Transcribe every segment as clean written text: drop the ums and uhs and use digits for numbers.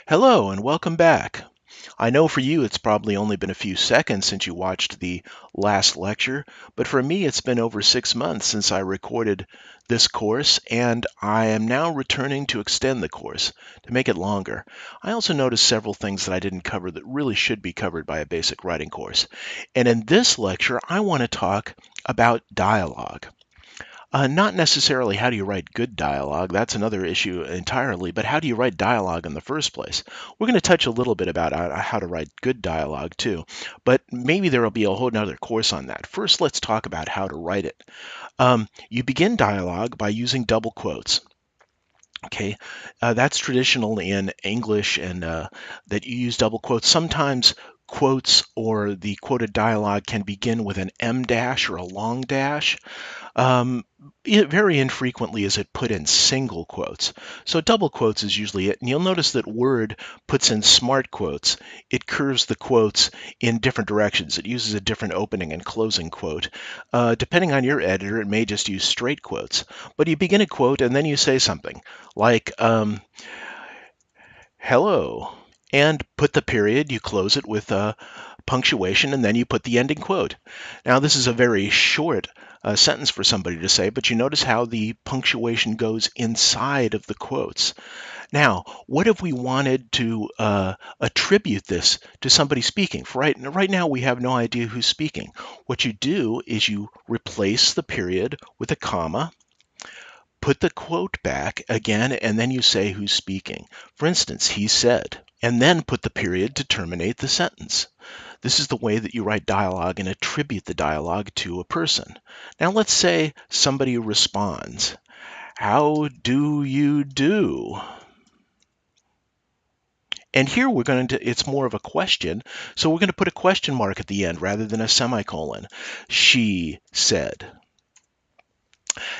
Hello and welcome back. I know for you it's probably only been a few seconds since you watched the last lecture, but for me it's been over 6 months since I recorded this course, and I am now returning to extend the course to make it longer. I also noticed several things that I didn't cover that really should be covered by a basic writing course. And in this lecture, I want to talk about dialogue. Not necessarily how do you write good dialogue, that's another issue entirely, but how do you write dialogue in the first place? We're going to touch a little bit about how to write good dialogue too, but maybe there will be a whole nother course on that. First, let's talk about how to write it. You begin dialogue by using double quotes. Okay, that's traditional in English, and that you use double quotes. Sometimes quotes or the quoted dialogue can begin with an em dash or a long dash. Very infrequently is it put in single quotes. So double quotes is usually it. And you'll notice that Word puts in smart quotes. It curves the quotes in different directions. It uses a different opening and closing quote. Depending on your editor, it may just use straight quotes. But you begin a quote and then you say something like, hello, and put the period. You close it with punctuation, and then you put the ending quote. Now, this is a very short sentence for somebody to say, but you notice how the punctuation goes inside of the quotes. Now, what if we wanted to attribute this to somebody speaking? Right now, we have no idea who's speaking. What you do is you replace the period with a comma, put the quote back again, and then you say who's speaking. For instance, he said, and then put the period to terminate the sentence. This is the way that you write dialogue and attribute the dialogue to a person. Now let's say somebody responds, "How do you do?" And here it's more of a question, so we're going to put a question mark at the end rather than a semicolon. She said.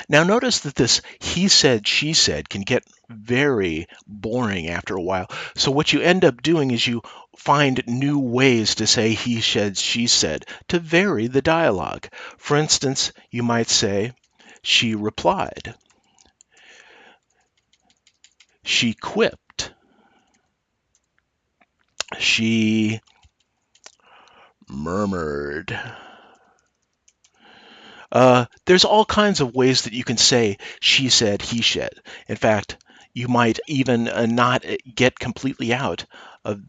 Now notice that this he said, she said can get very boring after a while. So what you end up doing is you find new ways to say he said, she said to vary the dialogue. For instance, you might say, she replied. She quipped. She murmured. There's all kinds of ways that you can say she said, he said. In fact, you might even not get completely out of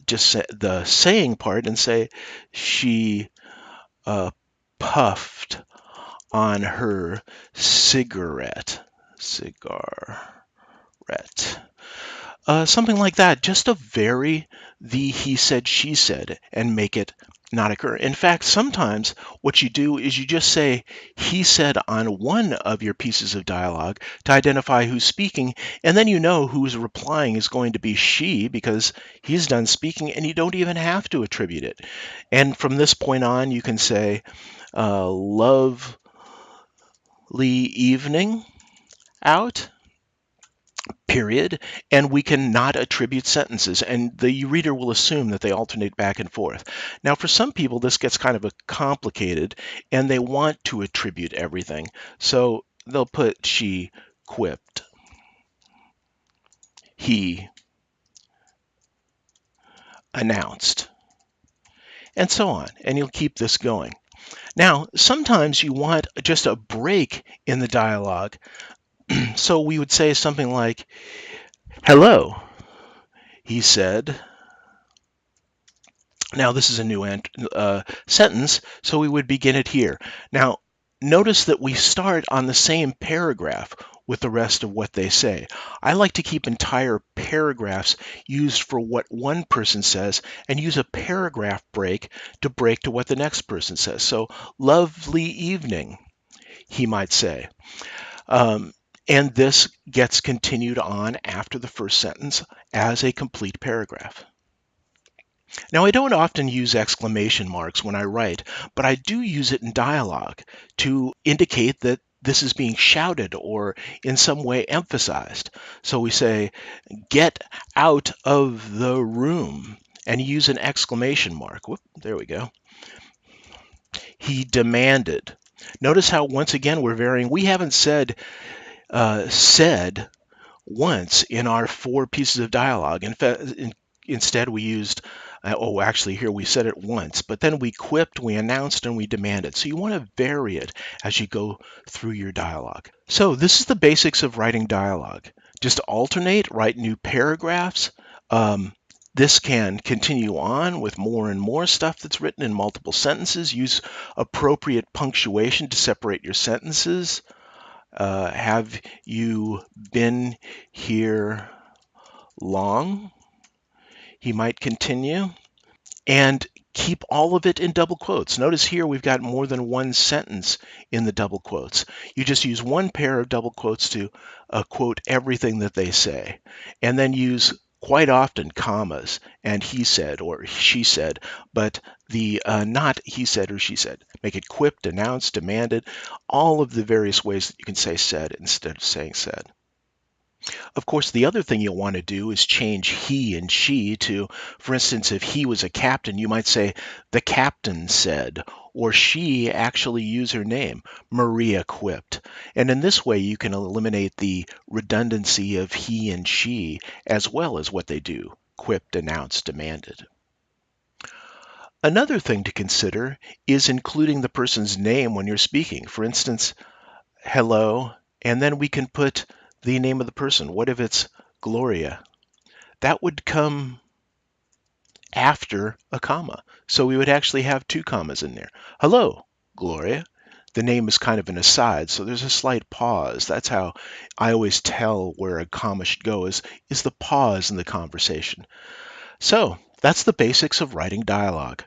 just the saying part and say she puffed on her cigarette. Something like that, just to vary the he said, she said, and make it not occur. In fact, sometimes what you do is you just say he said on one of your pieces of dialogue to identify who's speaking, and then you know who's replying is going to be she because he's done speaking, and you don't even have to attribute it. And from this point on, you can say, lovely evening out, period, and we can not attribute sentences, and the reader will assume that they alternate back and forth. Now, for some people, this gets kind of complicated, and they want to attribute everything. So they'll put she quipped, he announced, and so on, and you'll keep this going. Now, sometimes you want just a break in the dialogue, so we would say something like, hello, he said. Now, this is a new sentence, so we would begin it here. Now, notice that we start on the same paragraph with the rest of what they say. I like to keep entire paragraphs used for what one person says and use a paragraph break to what the next person says. So, lovely evening, he might say. And this gets continued on after the first sentence as a complete paragraph. Now, I don't often use exclamation marks when I write, but I do use it in dialogue to indicate that this is being shouted or in some way emphasized. So we say, get out of the room, and use an exclamation mark. Whoop, there we go. He demanded. Notice how, once again, we're varying. We haven't said once in our 4 pieces of dialogue. Instead, we used, actually, here we said it once, but then we quipped, we announced, and we demanded. So you want to vary it as you go through your dialogue. So this is the basics of writing dialogue. Just alternate, write new paragraphs. This can continue on with more and more stuff that's written in multiple sentences. Use appropriate punctuation to separate your sentences. Have you been here long? He might continue. And keep all of it in double quotes. Notice here we've got more than one sentence in the double quotes. You just use one pair of double quotes to quote everything that they say. And then use quite often commas and he said or she said, but the not he said or she said. Make it quipped, announced, demanded, all of the various ways that you can say said instead of saying said. Of course, the other thing you'll want to do is change he and she to, for instance, if he was a captain, you might say, the captain said, or she actually use her name, Maria quipped. And in this way, you can eliminate the redundancy of he and she, as well as what they do, quipped, announced, demanded. Another thing to consider is including the person's name when you're speaking. For instance, hello, and then we can put the name of the person. What if it's Gloria? That would come after a comma. So we would actually have 2 commas in there. Hello, Gloria. The name is kind of an aside, so there's a slight pause. That's how I always tell where a comma should go is the pause in the conversation. So that's the basics of writing dialogue.